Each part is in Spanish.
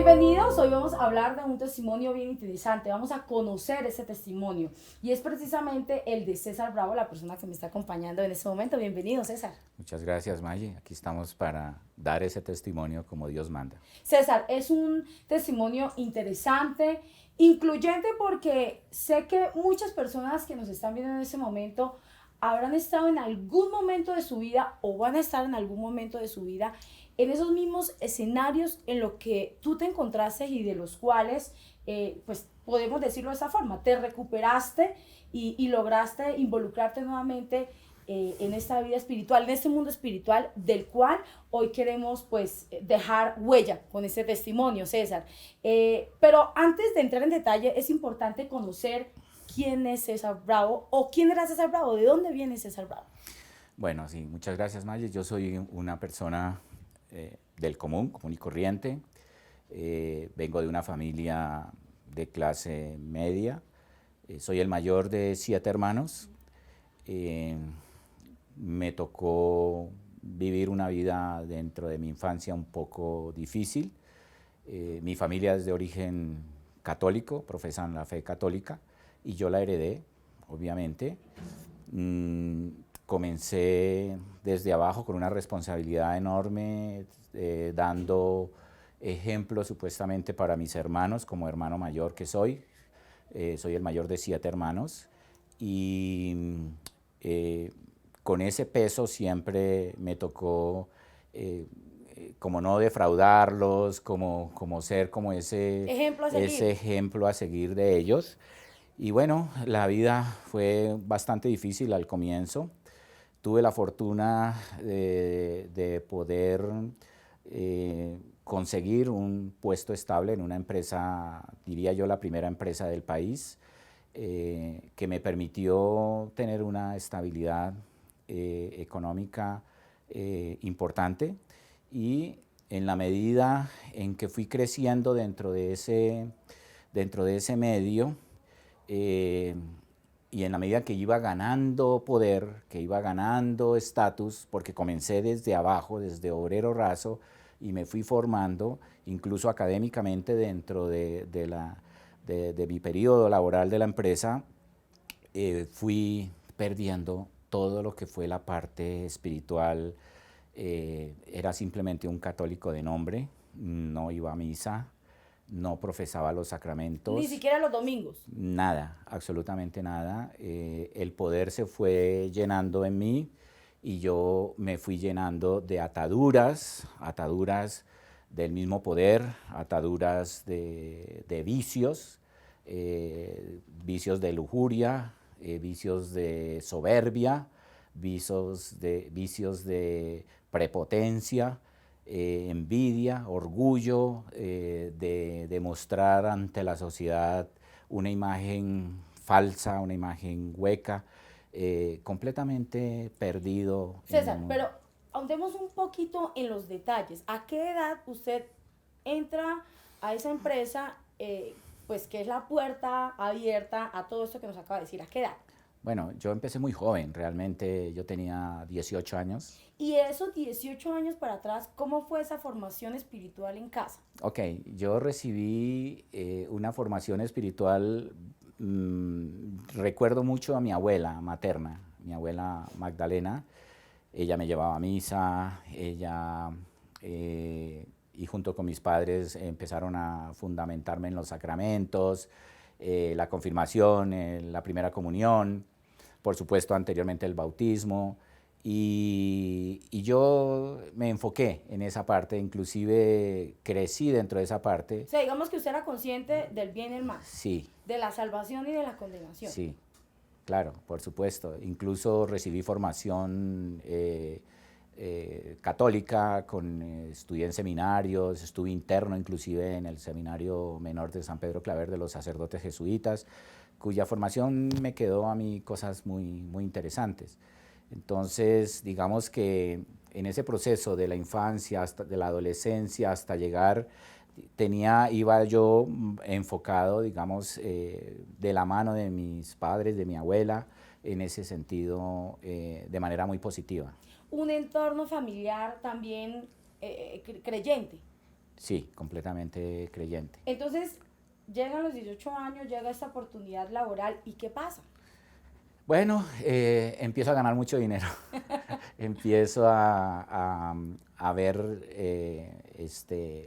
Bienvenidos, hoy vamos a hablar de un testimonio bien interesante, vamos a conocer ese testimonio y es precisamente el de César Bravo, la persona que me está acompañando en este momento. Bienvenido, César. Muchas gracias, Maggie. Aquí estamos para dar ese testimonio como Dios manda. César, es un testimonio interesante, incluyente porque sé que muchas personas que nos están viendo en este momento habrán estado en algún momento de su vida o van a estar en algún momento de su vida en esos mismos escenarios en los que tú te encontraste y de los cuales, pues podemos decirlo de esa forma, te recuperaste y lograste involucrarte nuevamente en esta vida espiritual, en este mundo espiritual del cual hoy queremos pues dejar huella con este testimonio, César. Pero antes de entrar en detalle, es importante conocer quién es César Bravo o quién era César Bravo, de dónde viene César Bravo. Bueno, sí, muchas gracias, Maggie. Yo soy una persona del común y corriente. Vengo de una familia de clase media. Soy el mayor de 7 hermanos. Eh, Me tocó vivir una vida dentro de mi infancia un poco difícil. Mi familia es de origen católico, profesan la fe católica y yo la heredé, obviamente. Mm, Comencé desde abajo con una responsabilidad enorme, dando ejemplo supuestamente para mis hermanos, como hermano mayor que soy. Soy el mayor de 7 hermanos y eh, con ese peso siempre me tocó como no defraudarlos, como ser como Ejemplo a ese seguir. ejemplo a seguir de ellos. Y bueno, la vida fue bastante difícil al comienzo. Tuve la fortuna de poder conseguir un puesto estable en una empresa, diría yo, la primera empresa del país, que me permitió tener una estabilidad económica importante. Y en la medida en que fui creciendo dentro de ese medio, eh, y en la medida que iba ganando poder, que iba ganando estatus, porque comencé desde abajo, desde obrero raso, y me fui formando, incluso académicamente dentro de mi periodo laboral de la empresa, fui perdiendo todo lo que fue la parte espiritual. Era simplemente un católico de nombre, no iba a misa, no profesaba los Ni sacramentos, siquiera los domingos. nada, absolutamente nada. El poder se fue llenando en mí y yo me fui llenando de ataduras, ataduras del mismo poder, ataduras de vicios, vicios de lujuria, vicios de soberbia, vicios de prepotencia, envidia, orgullo, de demostrar ante la sociedad una imagen falsa, una imagen hueca, completamente perdido en el César, mundo. pero ahondemos un poquito en los detalles. ¿A qué edad usted entra a esa empresa, pues que es la puerta abierta a todo esto que nos acaba de decir? ¿A qué edad? Bueno, yo empecé muy joven, realmente yo tenía 18 años. Y de esos 18 años para atrás, ¿cómo fue esa formación espiritual en casa? Ok, yo recibí una formación espiritual. Recuerdo mucho a mi abuela materna, mi abuela Magdalena. Ella me llevaba a misa, y junto con mis padres empezaron a fundamentarme en los sacramentos, la confirmación, la primera comunión, por supuesto anteriormente el bautismo. Y yo me enfoqué en esa parte, inclusive crecí dentro de esa parte. O sea, digamos que usted era consciente del bien y el mal, Sí, de la salvación y de la condenación. sí, claro, por supuesto. Incluso recibí formación católica, estudié en seminarios, estuve interno inclusive en el Seminario Menor de San Pedro Claver de los sacerdotes jesuitas, cuya formación me quedó a mí cosas muy, muy interesantes. Entonces, digamos que en ese proceso de la infancia, hasta de la adolescencia, hasta llegar, iba yo enfocado, digamos, de la mano de mis padres, de mi abuela, en ese sentido, de manera muy positiva. Un entorno familiar también creyente. Sí, completamente creyente. Entonces, llegan los 18 años, llega esta oportunidad laboral y ¿qué pasa? Bueno, empiezo a ganar mucho dinero. Empiezo a ver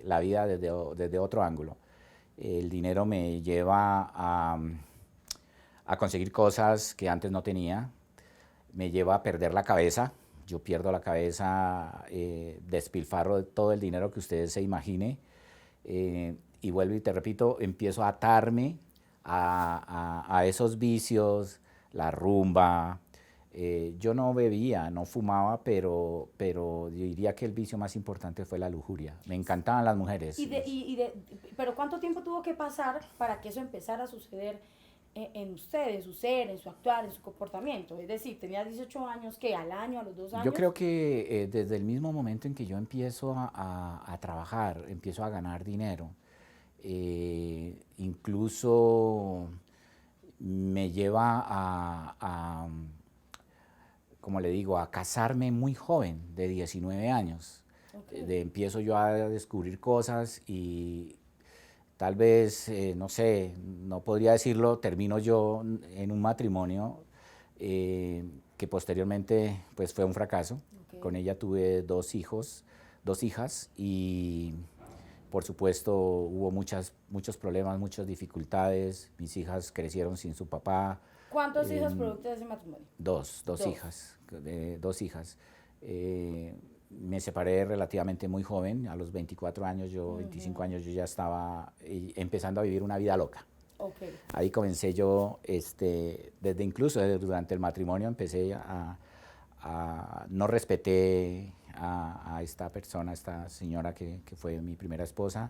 la vida desde otro ángulo. El dinero me lleva a conseguir cosas que antes no tenía, me lleva a perder la cabeza. Yo pierdo la cabeza, despilfarro todo el dinero que ustedes se imagine, y vuelvo y te repito, empiezo a atarme a esos vicios, la rumba. Yo no bebía, no fumaba, pero yo diría que el vicio más importante fue la lujuria. Me encantaban las mujeres. Pero ¿cuánto tiempo tuvo que pasar para que eso empezara a suceder en usted, en su ser, en su actuar, en su comportamiento? Es decir, tenía 18 años, ¿qué? ¿Al año, a los 2 años? Yo creo que desde el mismo momento en que yo empiezo a trabajar, empiezo a ganar dinero, incluso me lleva como le digo, a casarme muy joven, de 19 años. Okay. Empiezo yo a descubrir cosas y tal vez, no sé, no podría decirlo, termino yo en un matrimonio que posteriormente pues fue un fracaso. Okay. Con ella tuve 2 hijas y por supuesto hubo muchos problemas, muchas dificultades. Mis hijas crecieron sin su papá. ¿Cuántos hijos producto de ese matrimonio? Dos hijas, 2 hijas. Me separé relativamente muy joven, a los 24 años, 25 años, yo ya estaba empezando a vivir una vida loca. Okay. Ahí comencé yo, incluso durante el matrimonio empecé no respeté a esta persona, a esta señora que fue mi primera esposa,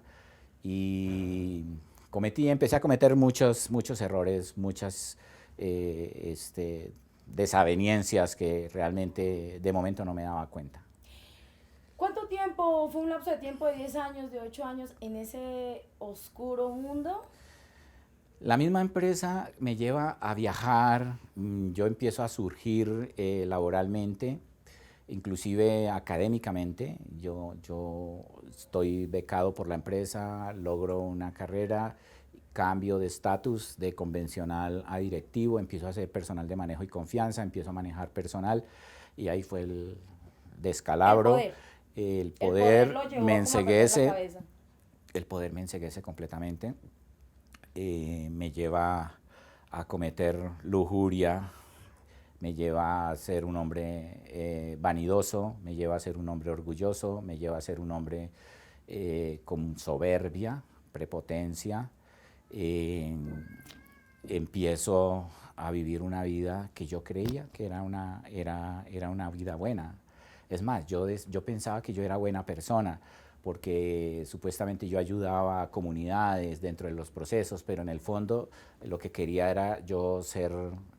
y empecé a cometer muchos errores, muchas desavenencias que realmente de momento no me daba cuenta. ¿Cuánto tiempo, fue un lapso de tiempo de 10 años, de 8 años en ese oscuro mundo? La misma empresa me lleva a viajar, yo empiezo a surgir laboralmente, inclusive académicamente. Yo estoy becado por la empresa, logro una carrera, cambio de estatus de convencional a directivo, empiezo a ser personal de manejo y confianza, empiezo a manejar personal y ahí fue el descalabro. El poder me enceguece. El poder me enceguece completamente. Me lleva a cometer lujuria, me lleva a ser un hombre vanidoso, me lleva a ser un hombre orgulloso, me lleva a ser un hombre con soberbia, prepotencia. Empiezo a vivir una vida que yo creía que era una vida buena. Es más, yo pensaba que yo era buena persona, porque supuestamente yo ayudaba a comunidades dentro de los procesos, pero en el fondo lo que quería era yo ser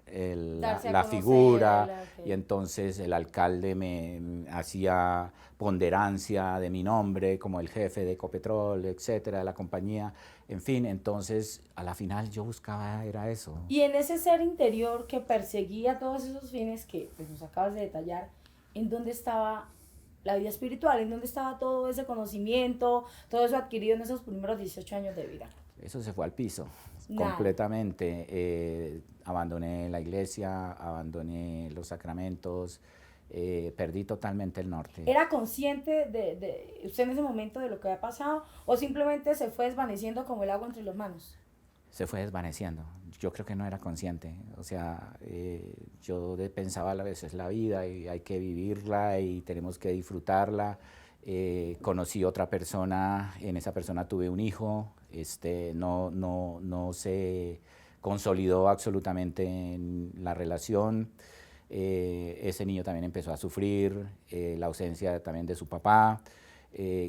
la figura, y entonces el alcalde me hacía ponderancia de mi nombre como el jefe de Ecopetrol, etcétera, de la compañía, en fin. Entonces a la final yo buscaba era eso. Y en ese ser interior que perseguía todos esos fines que pues, nos acabas de detallar, ¿en dónde estaba la vida espiritual? ¿En dónde estaba todo ese conocimiento, todo eso adquirido en esos primeros 18 años de vida? Eso se fue al piso. Nada. Completamente. Abandoné la iglesia, abandoné los sacramentos, perdí totalmente el norte. ¿Era consciente de usted en ese momento de lo que había pasado o simplemente se fue desvaneciendo como el agua entre las manos? Se fue desvaneciendo. Yo creo que no era consciente. O sea, yo pensaba a veces la vida y hay que vivirla y tenemos que disfrutarla. Conocí otra persona, en esa persona tuve un hijo, no se consolidó absolutamente en la relación. Ese niño también empezó a sufrir, la ausencia también de su papá.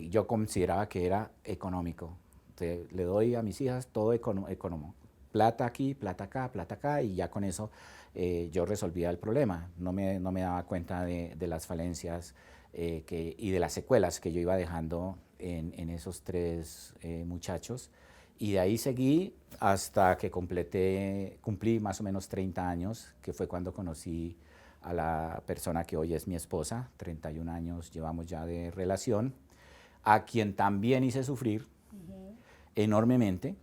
Yo consideraba que era económico. Le doy a mis hijas todo económico. Plata aquí, plata acá, y ya con eso yo resolvía el problema. No me daba cuenta de las falencias y de las secuelas que yo iba dejando en esos 3 muchachos. Y de ahí seguí hasta que cumplí más o menos 30 años, que fue cuando conocí a la persona que hoy es mi esposa. 31 años llevamos ya de relación. a quien también hice sufrir enormemente.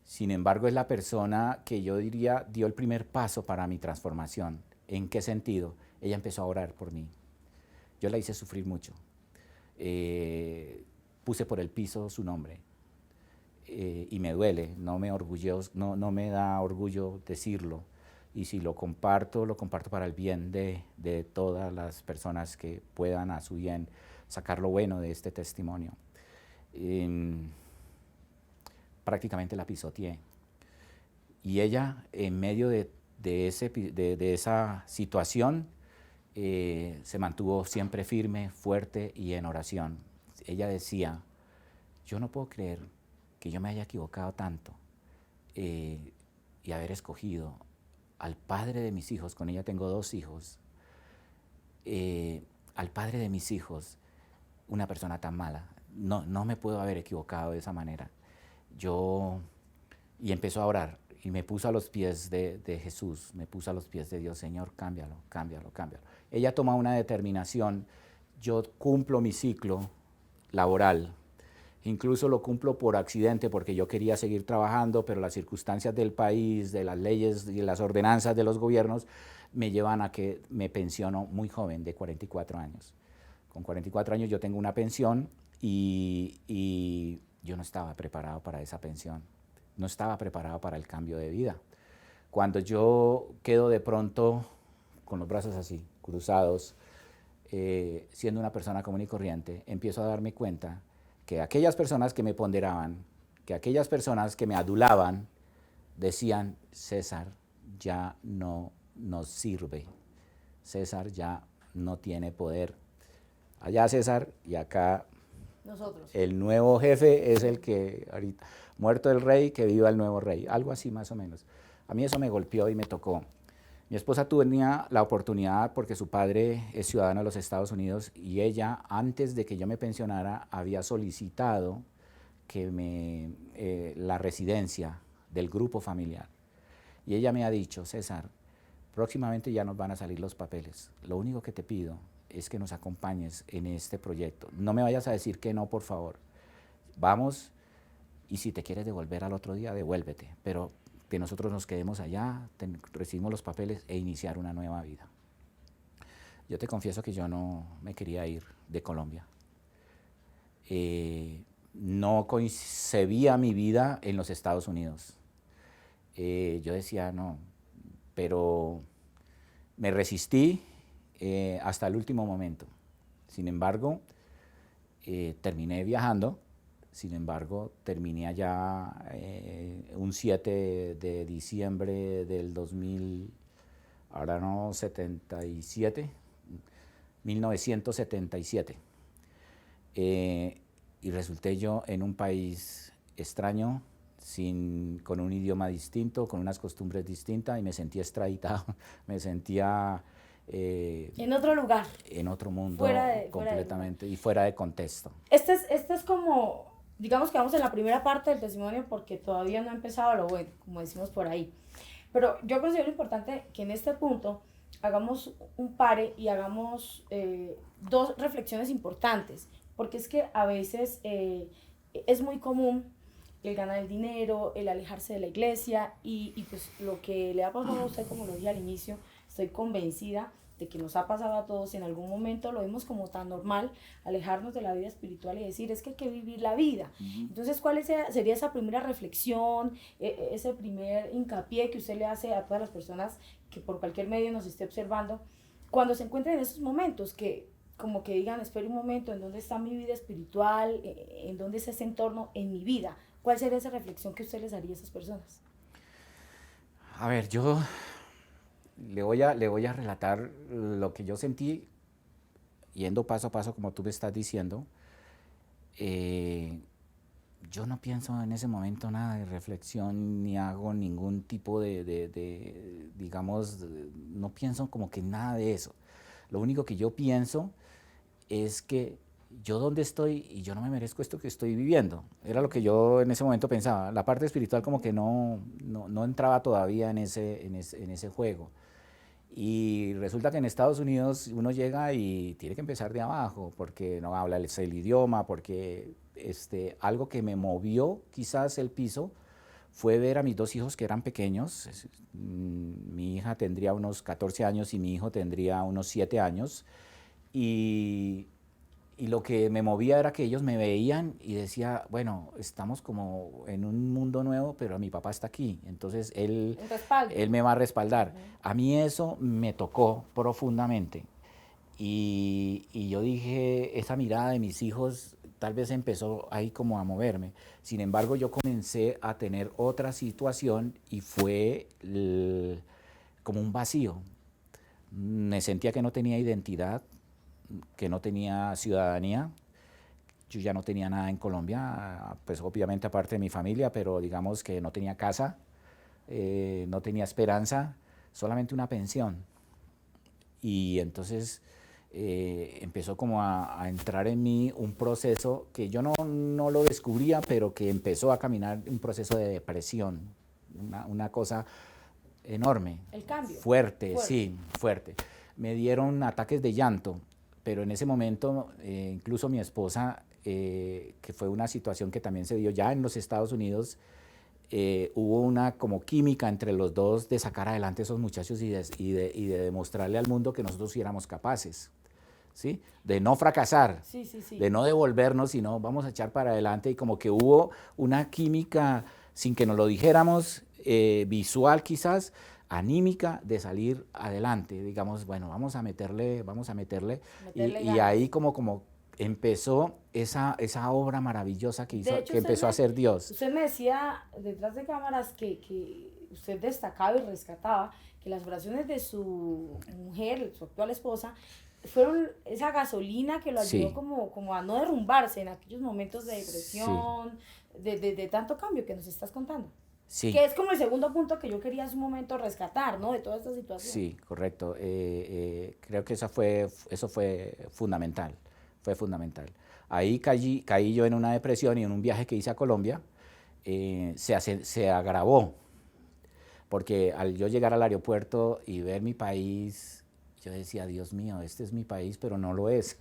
Sin embargo, es la persona que yo diría dio el primer paso para mi transformación. ¿En qué sentido? Ella empezó a orar por mí. Yo la hice sufrir mucho. Puse por el piso su nombre. Y me duele, no me da orgullo decirlo. Y si lo comparto para el bien de todas las personas que puedan a su bien sacar lo bueno de este testimonio. Prácticamente la pisoteé. Y ella, en medio de esa situación, se mantuvo siempre firme, fuerte y en oración. Ella decía, yo no puedo creer que yo me haya equivocado tanto y haber escogido al padre de mis hijos, con ella tengo 2 hijos, al padre de mis hijos, una persona tan mala. No me puedo haber equivocado de esa manera. Y empezó a orar y me puso a los pies de Jesús, me puso a los pies de Dios. Señor, cámbialo, cámbialo, cámbialo. Ella toma una determinación. Yo cumplo mi ciclo laboral, incluso lo cumplo por accidente porque yo quería seguir trabajando, pero las circunstancias del país, de las leyes y las ordenanzas de los gobiernos me llevan a que me pensiono muy joven, de 44 años. Con 44 años yo tengo una pensión y yo no estaba preparado para esa pensión, no estaba preparado para el cambio de vida. Cuando yo quedo de pronto con los brazos así, cruzados, siendo una persona común y corriente, empiezo a darme cuenta que aquellas personas que me ponderaban, que aquellas personas que me adulaban, decían, César ya no nos sirve, César ya no tiene poder. Allá César y acá nosotros. El nuevo jefe es el que, ahorita, muerto el rey, que viva el nuevo rey, algo así más o menos. A mí eso me golpeó y me tocó. Mi esposa tenía la oportunidad porque su padre es ciudadano de los Estados Unidos y ella, antes de que yo me pensionara, había solicitado que la residencia del grupo familiar. Y ella me ha dicho, César, próximamente ya nos van a salir los papeles. Lo único que te pido es que nos acompañes en este proyecto. No me vayas a decir que no, por favor. Vamos, y si te quieres devolver al otro día, devuélvete. Pero que nosotros nos quedemos allá, recibimos los papeles e iniciar una nueva vida. Yo te confieso que yo no me quería ir de Colombia. No concebía mi vida en los Estados Unidos. Yo decía, no, pero me resistí hasta el último momento. Sin embargo, terminé viajando. Sin embargo, terminé allá un 7 de diciembre del 1977. Y resulté yo en un país extraño, con un idioma distinto, con unas costumbres distintas, y me sentía extraditado, me sentía en otro lugar. En otro mundo completamente y fuera de contexto. Este es como, digamos que vamos en la primera parte del testimonio porque todavía no ha empezado lo bueno, como decimos por ahí. Pero yo considero importante que en este punto hagamos un pare y hagamos 2 reflexiones importantes, porque es que a veces es muy común el ganar el dinero, el alejarse de la iglesia y pues lo que le ha pasado a usted, como lo dije al inicio, estoy convencida de que nos ha pasado a todos, en algún momento lo vemos como tan normal, alejarnos de la vida espiritual y decir, es que hay que vivir la vida. Entonces, ¿cuál sería esa primera reflexión, ese primer hincapié que usted le hace a todas las personas que por cualquier medio nos esté observando, cuando se encuentren en esos momentos, que como que digan, espera un momento, ¿en dónde está mi vida espiritual? ¿En dónde es ese entorno en mi vida? ¿Cuál sería esa reflexión que usted les haría a esas personas? A ver, yo le voy a relatar lo que yo sentí yendo paso a paso, como tú me estás diciendo. Yo no pienso en ese momento nada de reflexión, ni hago ningún tipo digamos, no pienso como que nada de eso. Lo único que yo pienso es que yo dónde estoy y yo no me merezco esto que estoy viviendo. Era lo que yo en ese momento pensaba. La parte espiritual como que no entraba todavía en ese juego. Y resulta que en Estados Unidos uno llega y tiene que empezar de abajo, porque no habla el idioma, porque algo que me movió quizás el piso fue ver a mis dos hijos que eran pequeños. Mi hija tendría unos 14 años y mi hijo tendría unos 7 años. Y, y lo que me movía era que ellos me veían y decía, bueno, estamos como en un mundo nuevo, pero mi papá está aquí, entonces Un respaldo. él me va a respaldar. Ujú. A mí eso me tocó profundamente. Y yo dije, esa mirada de mis hijos tal vez empezó ahí como a moverme. Sin embargo, yo comencé a tener otra situación y fue como un vacío. Me sentía que no tenía identidad, que no tenía ciudadanía. Yo ya no tenía nada en Colombia, pues obviamente aparte de mi familia, pero digamos que no tenía casa, no tenía esperanza, solamente una pensión. Y entonces empezó como a entrar en mí un proceso que yo no lo descubría, pero que empezó a caminar un proceso de depresión, una cosa enorme. El cambio. Fuerte, Fuerte. sí, fuerte. Me dieron ataques de llanto, pero en ese momento incluso mi esposa, que fue una situación que también se dio ya en los Estados Unidos, hubo una como química entre los dos de sacar adelante a esos muchachos y de demostrarle al mundo que nosotros sí éramos capaces, ¿sí? De no fracasar, Sí, sí, sí. de no devolvernos, sino vamos a echar para adelante, y como que hubo una química, sin que nos lo dijéramos, visual quizás, anímica, de salir adelante. Digamos, bueno, vamos a meterle, Meterle y ganas. ahí como empezó esa obra maravillosa que, De hecho, que empezó a hacer Dios. usted me decía detrás de cámaras que usted destacaba y rescataba que las oraciones de su mujer, su actual esposa, fueron esa gasolina que lo ayudó Sí, como a no derrumbarse en aquellos momentos de sí, depresión, de tanto cambio que nos estás contando. sí. Que es como el segundo punto que yo quería hace un momento rescatar, ¿no? De toda esta situación. Sí, correcto. Creo que eso fue fundamental. Ahí caí yo en una depresión, y en un viaje que hice a Colombia se agravó, porque al yo llegar al aeropuerto y ver mi país, yo decía, Dios mío, este es mi país, pero no lo es.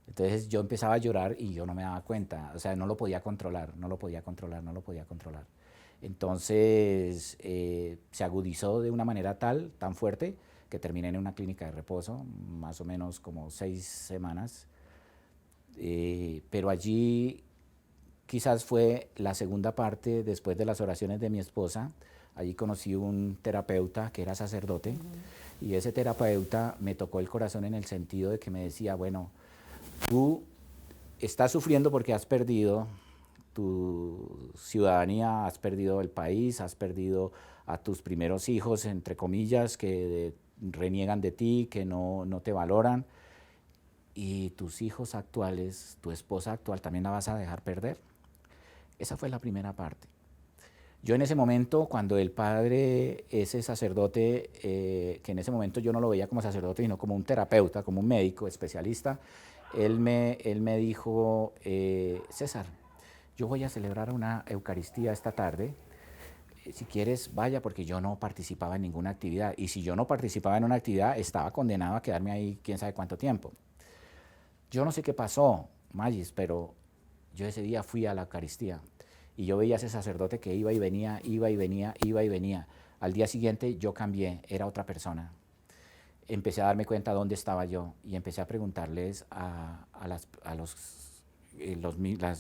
Entonces yo empezaba a llorar y yo no me daba cuenta, o sea, no lo podía controlar, no lo podía controlar, no lo podía controlar. Entonces se agudizó de una manera tan fuerte, que terminé en una clínica de reposo, más o menos como 6 semanas. Pero allí quizás fue la segunda parte después de las oraciones de mi esposa. Allí conocí un terapeuta que era sacerdote, y ese terapeuta me tocó el corazón en el sentido de que me decía, bueno, tú estás sufriendo porque has perdido tu ciudadanía, has perdido el país, has perdido a tus primeros hijos, entre comillas, que reniegan de ti, que no te valoran, y tus hijos actuales, tu esposa actual, también la vas a dejar perder. Esa fue la primera parte. Yo en ese momento, cuando el padre, ese sacerdote, que en ese momento yo no lo veía como sacerdote, sino como un terapeuta, como un médico especialista, él me dijo, César, yo voy a celebrar una Eucaristía esta tarde, si quieres vaya, porque yo no participaba en ninguna actividad, y si yo no participaba en una actividad estaba condenado a quedarme ahí quién sabe cuánto tiempo. Yo no sé qué pasó, Magis, pero yo ese día fui a la Eucaristía y yo veía a ese sacerdote que iba y venía, iba y venía, iba y venía. Al día siguiente yo cambié, era otra persona. Empecé a darme cuenta dónde estaba yo y empecé a preguntarles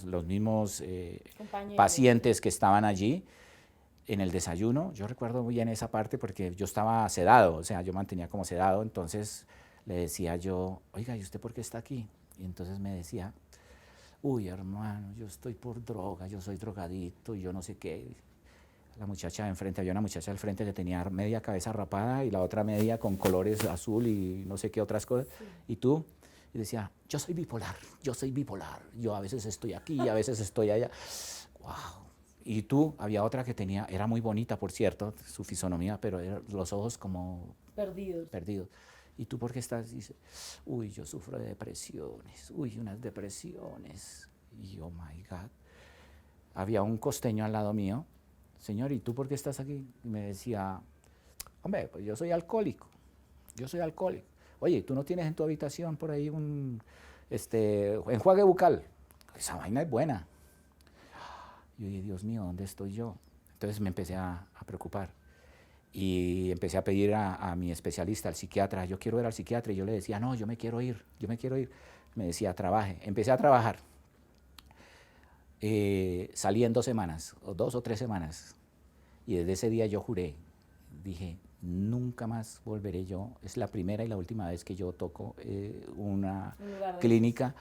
los mismos Compañeros. pacientes que estaban allí en el desayuno. Yo recuerdo muy bien esa parte porque yo estaba sedado, o sea, yo mantenía como sedado. Entonces le decía yo, oiga, ¿y usted por qué está aquí? Y entonces me decía, uy, hermano, yo estoy por droga, yo soy drogadicto y yo no sé qué. La muchacha de enfrente, había una muchacha al frente que tenía media cabeza rapada y la otra media con colores azul y no sé qué otras cosas. Sí. ¿Y tú? Y decía, yo soy bipolar, yo a veces estoy aquí, a veces estoy allá. ¡Wow! Y tú, había otra que era muy bonita, por cierto, su fisonomía, pero los ojos como Perdidos. perdidos. ¿Y tú por qué estás? Dice, uy, yo sufro de depresiones, uy, unas depresiones. Y oh my God. Había un costeño al lado mío, señor, ¿y tú por qué estás aquí? Y me decía, hombre, pues yo soy alcohólico. yo soy alcohólico. Oye, ¿tú no tienes en tu habitación por ahí un enjuague bucal? Esa vaina es buena. Yo dije, Dios mío, ¿dónde estoy yo? Entonces me empecé a preocupar y empecé a pedir a mi especialista, al psiquiatra, yo quiero ver al psiquiatra, y yo le decía, no, yo me quiero ir, yo me quiero ir. Me decía, trabaje. Empecé a trabajar. Salí en 2 semanas, o 2 o 3 semanas, y desde ese día yo juré, dije, nunca más volveré yo, es la primera y la última vez que yo toco una clínica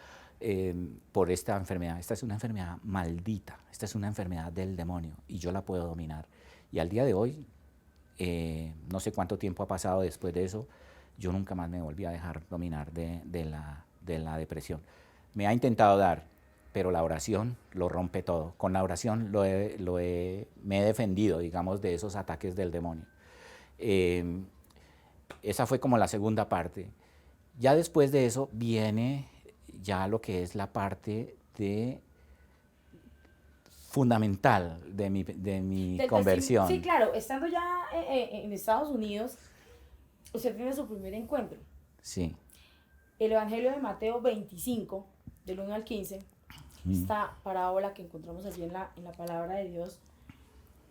por esta enfermedad. Esta es una enfermedad maldita, esta es una enfermedad del demonio y yo la puedo dominar. Y al día de hoy, no sé cuánto tiempo ha pasado después de eso, yo nunca más me volví a dejar dominar de la depresión. Me ha intentado dar, pero la oración lo rompe todo. Con la oración me he defendido, digamos, de esos ataques del demonio. Esa fue como la segunda parte. Ya después de eso viene ya lo que es la parte fundamental de mi conversión. Sí, claro, estando ya en Estados Unidos, usted tiene su primer encuentro. Sí. El Evangelio de Mateo 25, del 1 al 15, esta parábola que encontramos allí en la palabra de Dios,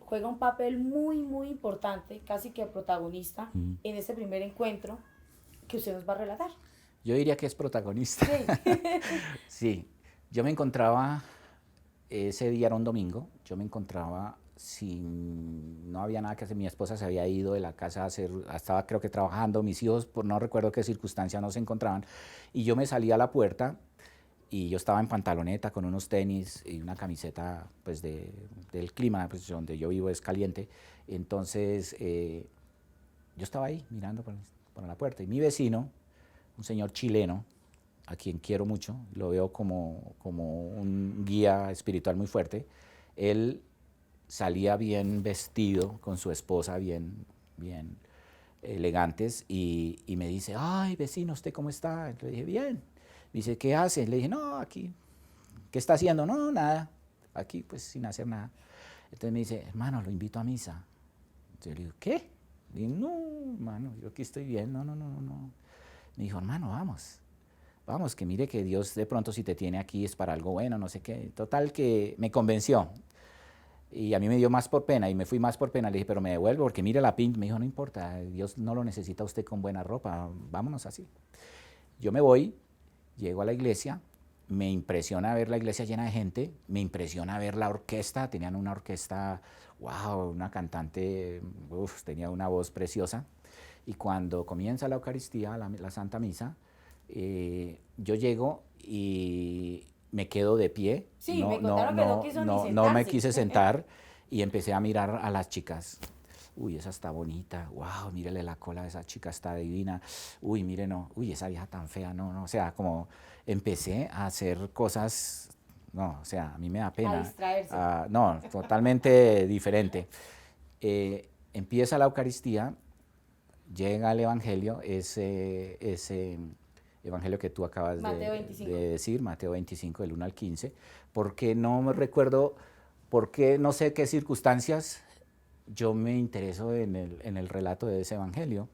juega un papel muy, muy importante, casi que protagonista, en ese primer encuentro que usted nos va a relatar. Yo diría que es protagonista. Sí. Sí. Yo me encontraba, ese día era un domingo, yo me encontraba no había nada que hacer, mi esposa se había ido de la casa estaba creo que trabajando, mis hijos, por no recuerdo qué circunstancia, no se encontraban, y yo me salí a la puerta, y yo estaba en pantaloneta con unos tenis y una camiseta pues del clima, pues donde yo vivo es caliente, entonces yo estaba ahí mirando por la puerta, y mi vecino, un señor chileno, a quien quiero mucho, lo veo como un guía espiritual muy fuerte, él salía bien vestido, con su esposa bien elegantes, y me dice, ay, vecino, ¿usted cómo está? Le dije, bien. Me dice, ¿qué hace? Le dije, no, aquí. ¿Qué está haciendo? No, nada. Aquí, pues, sin hacer nada. Entonces me dice, hermano, lo invito a misa. Entonces yo le digo, ¿qué? Le dije, no, hermano, yo aquí estoy bien, no. Me dijo, hermano, vamos, que mire que Dios de pronto si te tiene aquí es para algo bueno, no sé qué. Total que me convenció. Y a mí me dio más por pena, y me fui más por pena. Le dije, pero me devuelvo, porque mire la pinta. Me dijo, no importa, Dios no lo necesita usted con buena ropa, vámonos así. Yo me voy, llego a la iglesia, me impresiona ver la iglesia llena de gente, me impresiona ver la orquesta, tenían una orquesta, wow, una cantante, tenía una voz preciosa. Y cuando comienza la Eucaristía, la Santa Misa, yo llego y me quedo de pie. Sí, me contaron que no quiso ni sentarse. No me quise sentar y empecé a mirar a las chicas. Uy, esa está bonita, wow, mírele la cola, esa chica está divina, uy, mire, no, uy, esa vieja tan fea, no, o sea, como empecé a hacer cosas, no, o sea, a mí me da pena. A distraerse. No, totalmente diferente. Empieza la Eucaristía, llega el Evangelio, ese Evangelio que tú acabas de decir, Mateo 25, del 1 al 15, porque no me recuerdo, porque no sé qué circunstancias yo me intereso en el relato de ese evangelio,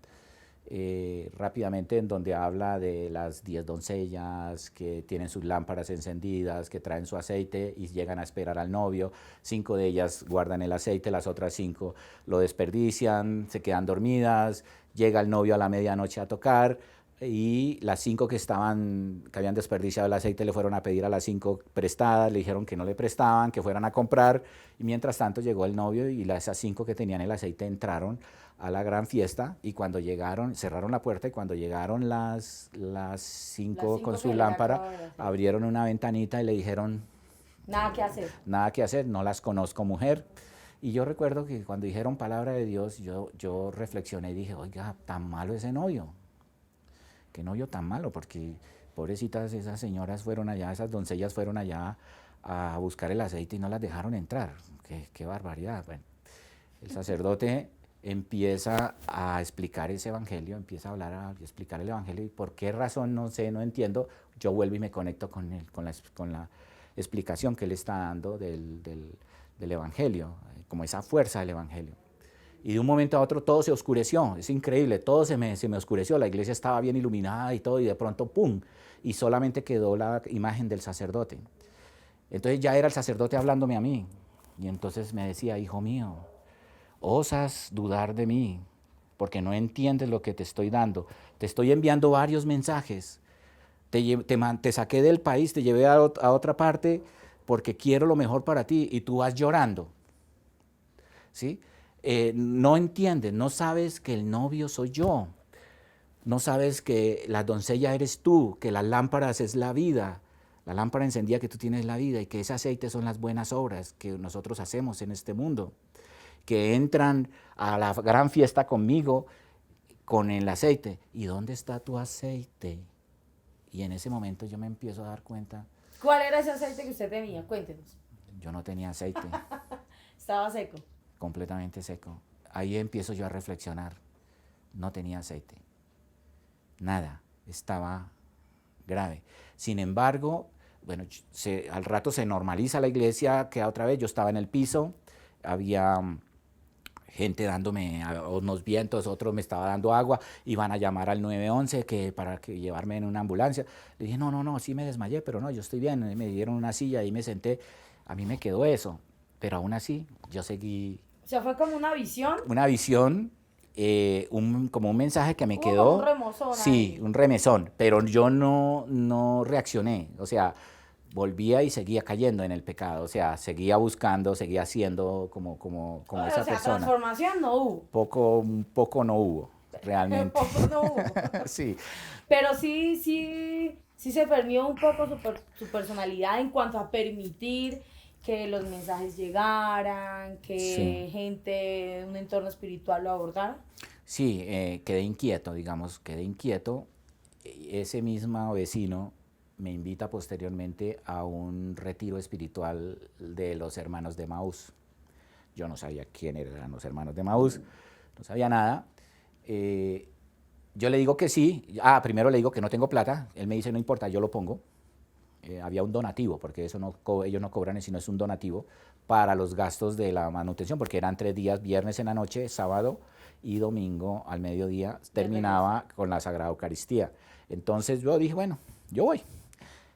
rápidamente, en donde habla de las 10 doncellas que tienen sus lámparas encendidas, que traen su aceite y llegan a esperar al novio. 5 de ellas guardan el aceite, las otras 5 lo desperdician, se quedan dormidas, llega el novio a la medianoche a tocar, y las 5 que habían desperdiciado el aceite le fueron a pedir a las 5 prestadas, le dijeron que no le prestaban, que fueran a comprar, y mientras tanto llegó el novio, y esas 5 que tenían el aceite entraron a la gran fiesta, y cuando llegaron, cerraron la puerta, y cuando llegaron las 5 con su lámpara, abrieron una ventanita y le dijeron, nada que hacer. Nada que hacer, no las conozco, mujer. Y yo recuerdo que cuando dijeron palabra de Dios, yo reflexioné y dije, oiga, tan malo ese novio. Qué novio tan malo, porque pobrecitas esas señoras fueron allá, esas doncellas fueron allá a buscar el aceite y no las dejaron entrar. Qué barbaridad. Bueno, el sacerdote empieza a explicar ese evangelio, empieza a hablar, a explicar el evangelio, y por qué razón, no sé, no entiendo, yo vuelvo y me conecto con él, con la explicación que él está dando del evangelio, como esa fuerza del evangelio. Y de un momento a otro todo se oscureció, es increíble, todo se me oscureció, la iglesia estaba bien iluminada y todo, y de pronto, ¡pum!, y solamente quedó la imagen del sacerdote. Entonces ya era el sacerdote hablándome a mí, y entonces me decía, hijo mío, osas dudar de mí, porque no entiendes lo que te estoy dando. Te estoy enviando varios mensajes. Te saqué del país, te llevé a otra parte porque quiero lo mejor para ti y tú vas llorando. ¿Sí? No entiendes, no sabes que el novio soy yo. No sabes que la doncella eres tú, que las lámparas es la vida. La lámpara encendida que tú tienes es la vida y que ese aceite son las buenas obras que nosotros hacemos en este mundo. Que entran a la gran fiesta conmigo con el aceite. ¿Y dónde está tu aceite? Y en ese momento yo me empiezo a dar cuenta. ¿Cuál era ese aceite que usted tenía? Cuéntenos. Yo no tenía aceite. Estaba seco. Completamente seco. Ahí empiezo yo a reflexionar. No tenía aceite. Nada. Estaba grave. Sin embargo, bueno, al rato se normaliza la iglesia, queda otra vez. Yo estaba en el piso, había gente dándome unos vientos, otros me estaba dando agua, iban a llamar al 911 para llevarme en una ambulancia. Le dije, no, sí me desmayé, pero no, yo estoy bien. Y me dieron una silla y me senté. A mí me quedó eso, pero aún así yo seguí. O sea, fue como una visión. Una visión, como un mensaje que me quedó. Como un remesón. Sí, un remesón, pero yo no reaccioné, o sea, volvía y seguía cayendo en el pecado, o sea, seguía buscando, seguía siendo como esa persona. Transformación no hubo. Un poco no hubo, realmente. Poco no hubo. Sí. Pero sí se perdió un poco su personalidad en cuanto a permitir que los mensajes llegaran, que gente de un entorno espiritual lo abordara. Sí, quedé inquieto. Ese mismo vecino me invita posteriormente a un retiro espiritual de los hermanos de Emaús. Yo no sabía quién eran los hermanos de Emaús, no sabía nada. Yo le digo que sí. Primero le digo que no tengo plata. Él me dice, no importa, yo lo pongo. Había un donativo, porque ellos no cobran, sino es un donativo para los gastos de la manutención, porque eran 3 días, viernes en la noche, sábado y domingo al mediodía, terminaba con la Sagrada Eucaristía. Entonces yo dije, bueno, yo voy.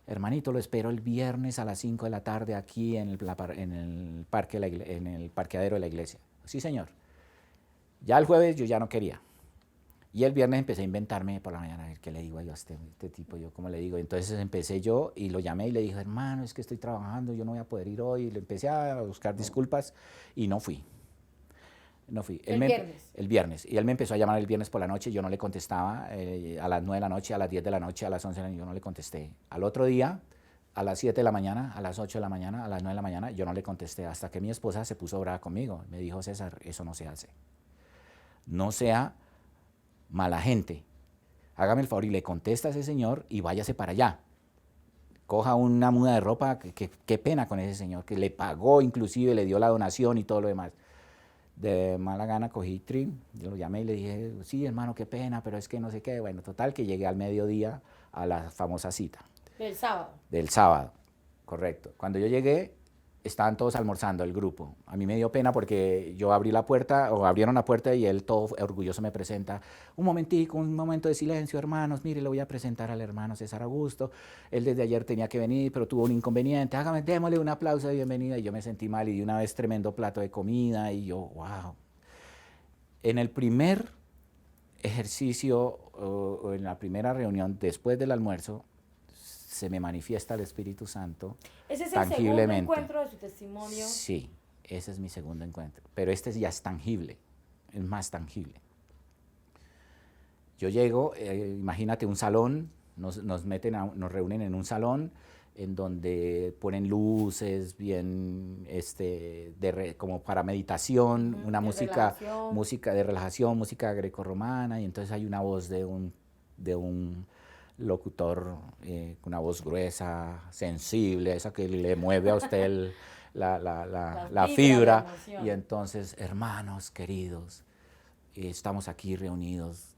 Hermanito, lo espero el viernes a las 5 de la tarde aquí en el parqueadero de la iglesia. Sí, señor. Ya el jueves yo ya no quería. Y el viernes empecé a inventarme por la mañana, a ver qué le digo yo a este tipo, yo cómo le digo. Entonces empecé yo y lo llamé y le dije, hermano, es que estoy trabajando, yo no voy a poder ir hoy. Y le empecé a buscar disculpas y no fui. El viernes. Y él me empezó a llamar el viernes por la noche, yo no le contestaba, a las 9 de la noche, a las 10 de la noche, a las 11 de la noche, yo no le contesté. Al otro día, a las 7 de la mañana, a las 8 de la mañana, a las 9 de la mañana, yo no le contesté, hasta que mi esposa se puso brava conmigo. Me dijo, César, eso no se hace. No sea mala gente. Hágame el favor y le contesta a ese señor y váyase para allá. Coja una muda de ropa, qué pena con ese señor, que le pagó inclusive, le dio la donación y todo lo demás. De mala gana cogí trim, yo lo llamé y le dije, sí hermano, qué pena, pero es que no sé qué. Bueno, total que llegué al mediodía a la famosa cita. Del sábado. Del sábado, correcto. Cuando yo llegué, estaban todos almorzando, el grupo. A mí me dio pena porque yo abrí la puerta, o abrieron la puerta y él todo orgulloso me presenta. Un momento de silencio, hermanos, mire, le voy a presentar al hermano César Augusto. Él desde ayer tenía que venir, pero tuvo un inconveniente. Démosle un aplauso de bienvenida. Y yo me sentí mal y de una vez tremendo plato de comida y yo, wow. En el primer ejercicio o en la primera reunión después del almuerzo, se me manifiesta el Espíritu Santo tangiblemente. ¿Ese es el segundo encuentro de su testimonio? Sí, ese es mi segundo encuentro, pero este ya es tangible, es más tangible. Yo llego, imagínate un salón, nos reúnen en un salón en donde ponen luces bien, como para meditación, una música de relajación, música grecorromana, y entonces hay una voz de un locutor, una voz gruesa, sensible, esa que le mueve a usted la fibra. Y entonces, hermanos queridos, estamos aquí reunidos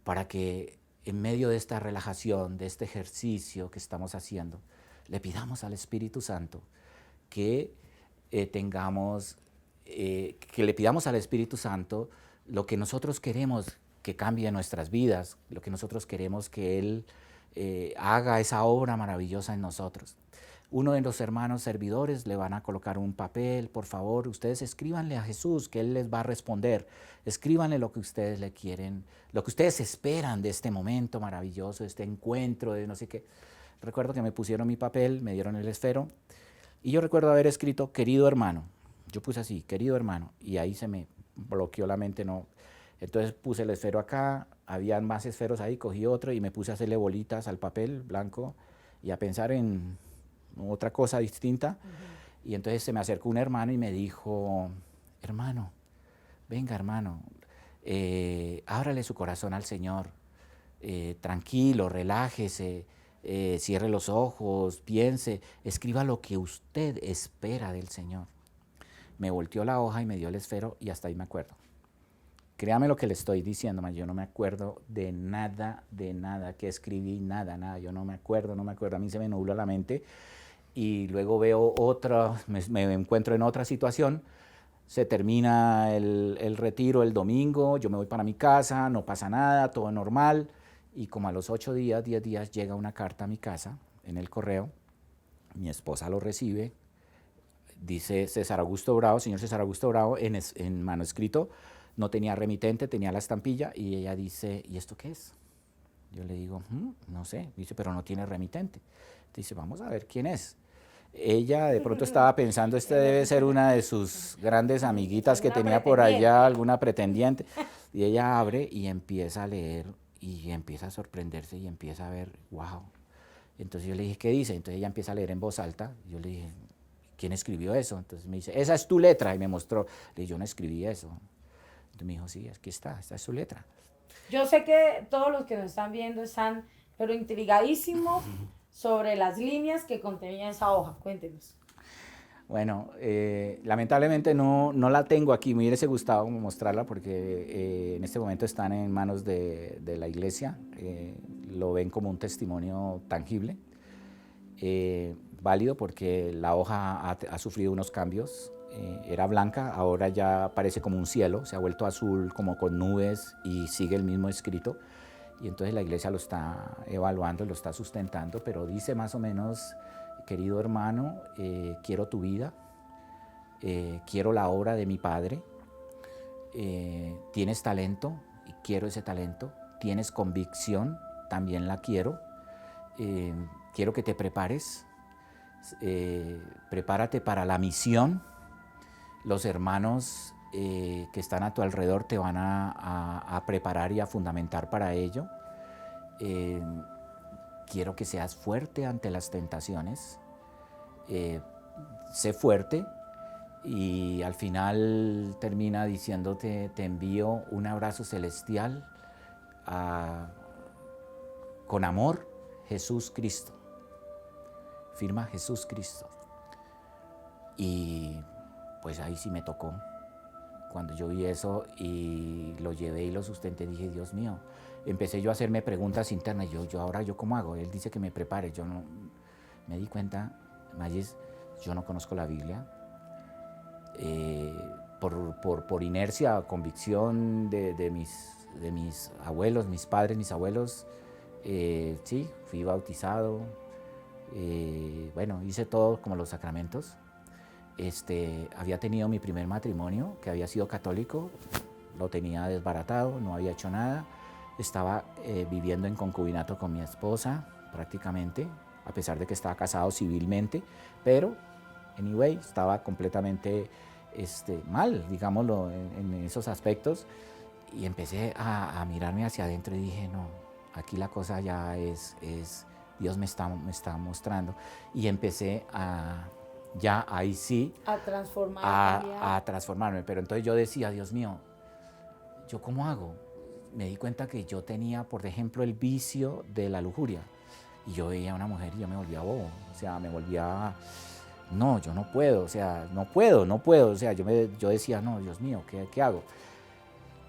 para que en medio de esta relajación, de este ejercicio que estamos haciendo, le pidamos al Espíritu Santo que tengamos que le pidamos al Espíritu Santo lo que nosotros queremos que cambie nuestras vidas, lo que nosotros queremos que Él haga esa obra maravillosa en nosotros. Uno de los hermanos servidores le van a colocar un papel, por favor, ustedes escríbanle a Jesús, que Él les va a responder. Escríbanle lo que ustedes le quieren, lo que ustedes esperan de este momento maravilloso, de este encuentro, de no sé qué. Recuerdo que me pusieron mi papel, me dieron el esfero, y yo recuerdo haber escrito, querido hermano. Yo puse así, querido hermano, y ahí se me bloqueó la mente, no. Entonces puse el esfero acá, habían más esferos ahí, cogí otro y me puse a hacerle bolitas al papel blanco y a pensar en otra cosa distinta. Y entonces se me acercó un hermano y me dijo, hermano, venga hermano, ábrale su corazón al Señor, tranquilo, relájese, cierre los ojos, piense, escriba lo que usted espera del Señor. Me volteó la hoja y me dio el esfero y hasta ahí me acuerdo. Créame lo que le estoy diciendo, yo no me acuerdo de nada que escribí, nada, yo no me acuerdo, a mí se me nubla la mente y luego veo otra, me encuentro en otra situación, se termina el retiro el domingo, yo me voy para mi casa, no pasa nada, todo normal, y como a los 8 días, 10 días llega una carta a mi casa en el correo, mi esposa lo recibe, dice César Augusto Bravo, señor César Augusto Bravo, en manuscrito. No tenía remitente, tenía la estampilla y ella dice, ¿y esto qué es? Yo le digo, no sé. Dice, pero no tiene remitente. Dice, vamos a ver quién es. Ella de pronto estaba pensando, este debe ser una de sus grandes amiguitas que tenía por allá, alguna pretendiente. Y ella abre y empieza a leer y empieza a sorprenderse y empieza a ver, wow. Entonces yo le dije, ¿qué dice? Entonces ella empieza a leer en voz alta. Yo le dije, ¿quién escribió eso? Entonces me dice, esa es tu letra. Y me mostró. Le dije, yo no escribí eso. Entonces me dijo, sí, aquí está, esta es su letra. Yo sé que todos los que nos están viendo están, pero intrigadísimos sobre las líneas que contenía esa hoja. Cuéntenos. Bueno, lamentablemente no la tengo aquí, me hubiese gustado mostrarla porque en este momento están en manos de la iglesia, lo ven como un testimonio tangible, válido porque la hoja ha sufrido unos cambios. Era blanca, ahora ya parece como un cielo, se ha vuelto azul como con nubes y sigue el mismo escrito. Y entonces la iglesia lo está evaluando, lo está sustentando, pero dice más o menos, querido hermano, quiero tu vida, quiero la obra de mi padre, tienes talento y quiero ese talento, tienes convicción, también la quiero, quiero que te prepares, prepárate para la misión. Los hermanos que están a tu alrededor te van a preparar y a fundamentar para ello. Quiero que seas fuerte ante las tentaciones. Sé fuerte y al final termina diciéndote, te envío un abrazo celestial con amor, Jesús Cristo. Firma Jesús Cristo. Y pues ahí sí me tocó. Cuando yo vi eso y lo llevé y lo sustenté, dije, Dios mío, empecé yo a hacerme preguntas internas, yo ahora, ¿yo cómo hago? Él dice que me prepare, yo no, me di cuenta, Mayes, yo no conozco la Biblia, por inercia, convicción de mis abuelos, mis padres, mis abuelos, sí, fui bautizado, bueno, hice todo como los sacramentos. Había tenido mi primer matrimonio, que había sido católico, lo tenía desbaratado, no había hecho nada, estaba viviendo en concubinato con mi esposa prácticamente, a pesar de que estaba casado civilmente, pero anyway, estaba completamente mal, digámoslo, en esos aspectos, y empecé a mirarme hacia adentro y dije, no, aquí la cosa ya es Dios me está mostrando, y empecé ya ahí sí, a transformarme. Pero entonces yo decía, Dios mío, ¿yo cómo hago? Me di cuenta que yo tenía, por ejemplo, el vicio de la lujuria. Y yo veía a una mujer y yo me volvía bobo. O sea, me volvía, no, yo no puedo. O sea, no puedo. O sea, yo decía, no, Dios mío, ¿qué hago?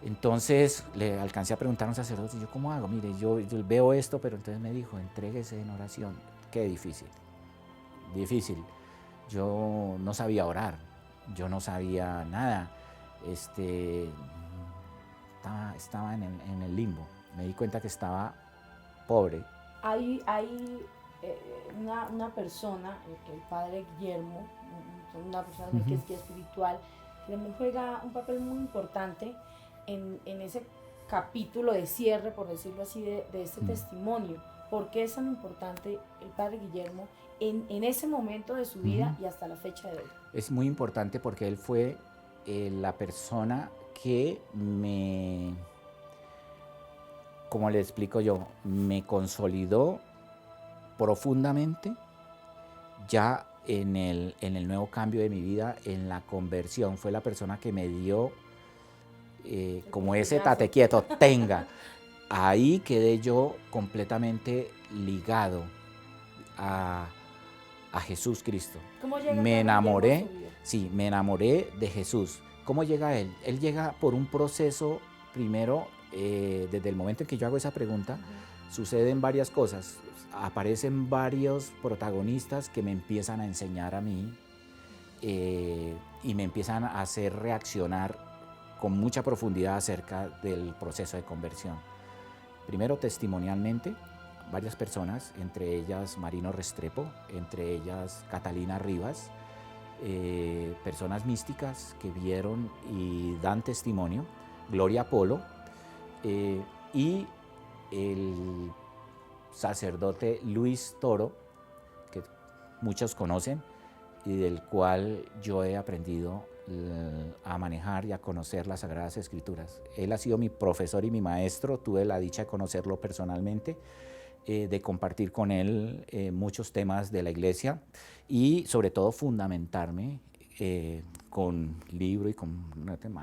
Entonces le alcancé a preguntar a un sacerdote, ¿yo cómo hago? Mire, yo veo esto, pero entonces me dijo, entréguese en oración. Qué difícil. Yo no sabía orar, yo no sabía nada. Estaba en el limbo. Me di cuenta que estaba pobre. Hay una persona, el padre Guillermo, una persona que es guía espiritual, que también juega un papel muy importante en ese capítulo de cierre, por decirlo así, de este testimonio. ¿Por qué es tan importante el padre Guillermo en ese momento de su vida y hasta la fecha de hoy? Es muy importante porque él fue la persona que como le explico yo, me consolidó profundamente ya en el nuevo cambio de mi vida, en la conversión. Fue la persona que me dio como ese tate quieto, tenga. Ahí quedé yo completamente ligado a Jesús Cristo. ¿Cómo llega Me enamoré, a su vida? sí, me enamoré de Jesús. ¿Cómo llega él? Él llega por un proceso, primero, desde el momento en que yo hago esa pregunta, suceden varias cosas. Aparecen varios protagonistas que me empiezan a enseñar a mí y me empiezan a hacer reaccionar con mucha profundidad acerca del proceso de conversión. Primero, testimonialmente, varias personas, entre ellas Marino Restrepo, entre ellas Catalina Rivas, personas místicas que vieron y dan testimonio, Gloria Polo, y el sacerdote Luis Toro, que muchos conocen y del cual yo he aprendido a manejar y a conocer las Sagradas Escrituras. Él ha sido mi profesor y mi maestro, tuve la dicha de conocerlo personalmente, de compartir con él muchos temas de la iglesia y sobre todo fundamentarme con libro y con un tema.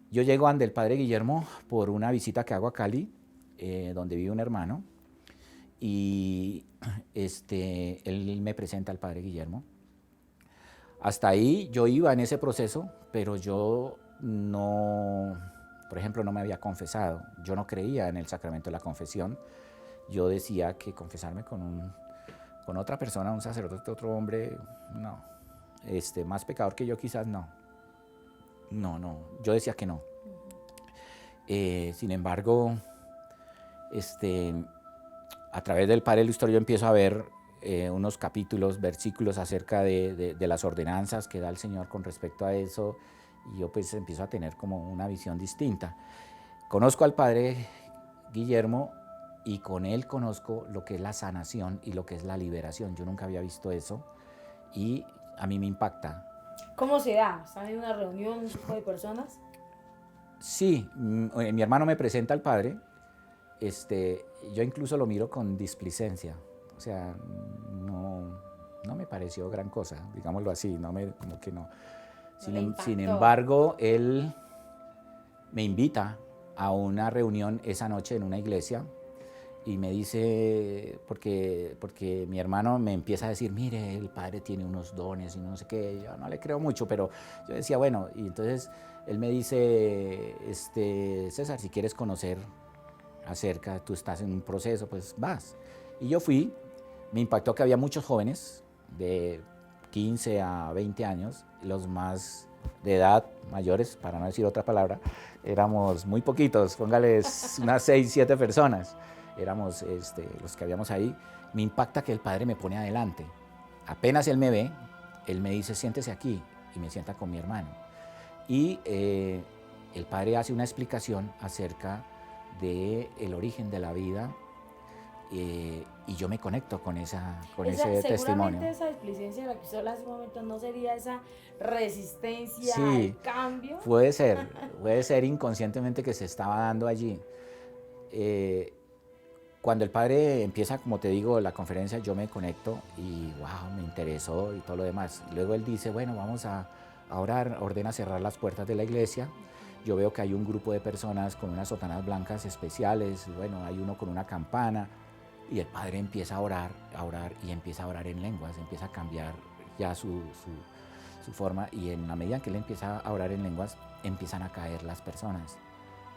Yo llego ante el padre Guillermo por una visita que hago a Cali, donde vive un hermano, y él me presenta al padre Guillermo. Hasta ahí yo iba en ese proceso, pero yo no, por ejemplo, no me había confesado. Yo no creía en el sacramento de la confesión. Yo decía que confesarme con otra persona, un sacerdote, otro hombre, no. Más pecador que yo quizás no. No, yo decía que no. Sin embargo, a través del Padre Luis Toro yo empiezo a ver unos capítulos, versículos acerca de las ordenanzas que da el Señor con respecto a eso, y yo pues empiezo a tener como una visión distinta. Conozco al Padre Guillermo y con él conozco lo que es la sanación y lo que es la liberación. Yo nunca había visto eso y a mí me impacta. ¿Cómo se da? ¿Están en una reunión, un grupo de personas? Sí, mi hermano me presenta al Padre. Yo incluso lo miro con displicencia. O sea, no me pareció gran cosa, digámoslo así, como que no. Sin embargo, él me invita a una reunión esa noche en una iglesia y me dice, porque mi hermano me empieza a decir, mire, el padre tiene unos dones y no sé qué, yo no le creo mucho, pero yo decía, bueno, y entonces él me dice, César, si quieres conocer acerca, tú estás en un proceso, pues vas. Y yo fui, me impactó que había muchos jóvenes de 15 a 20 años, los más de edad, mayores, para no decir otra palabra, éramos muy poquitos, póngales unas 6, 7 personas, éramos los que habíamos ahí. Me impacta que el padre me pone adelante. Apenas él me ve, él me dice, siéntese aquí, y me sienta con mi hermano. Y el padre hace una explicación acerca del origen de la vida, y yo me conecto con ese testimonio. Seguramente esa displicencia de la que usted habla hace un momento no sería esa resistencia sí, al cambio. Puede ser inconscientemente que se estaba dando allí. Cuando el padre empieza, como te digo, la conferencia, yo me conecto y wow, me interesó y todo lo demás. Luego él dice, bueno, vamos a orar, ordena cerrar las puertas de la iglesia. Yo veo que hay un grupo de personas con unas sotanas blancas especiales, bueno, hay uno con una campana, y el padre empieza a orar y empieza a orar en lenguas, empieza a cambiar ya su forma, y en la medida que él empieza a orar en lenguas, empiezan a caer las personas.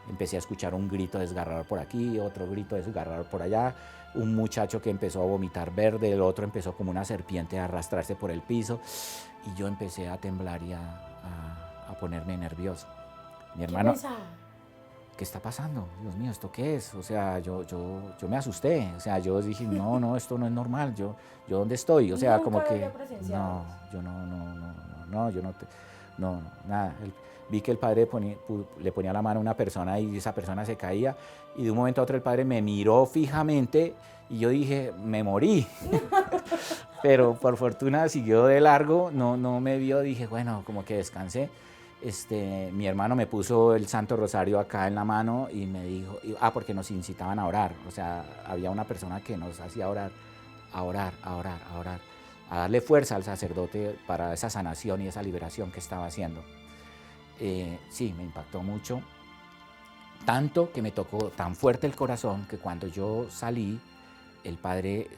empecé a escuchar un grito desgarrador por aquí, otro grito desgarrador por allá, un muchacho que empezó a vomitar verde, el otro empezó como una serpiente a arrastrarse por el piso, y yo empecé a temblar y a ponerme nervioso. Mi hermano, ¿qué está pasando? Dios mío, ¿esto qué es? O sea, yo me asusté, o sea, yo dije, no, esto no es normal, yo ¿dónde estoy? O sea, como que, no, yo no, nada. Vi que el padre le ponía la mano a una persona y esa persona se caía, y de un momento a otro el padre me miró fijamente y yo dije, me morí. Pero por fortuna siguió de largo, no me vio, dije, bueno, como que descansé. Mi hermano me puso el Santo Rosario acá en la mano y me dijo, porque nos incitaban a orar, o sea, había una persona que nos hacía orar, a darle fuerza al sacerdote para esa sanación y esa liberación que estaba haciendo. Sí, me impactó mucho, tanto que me tocó tan fuerte el corazón que cuando yo salí, el padre,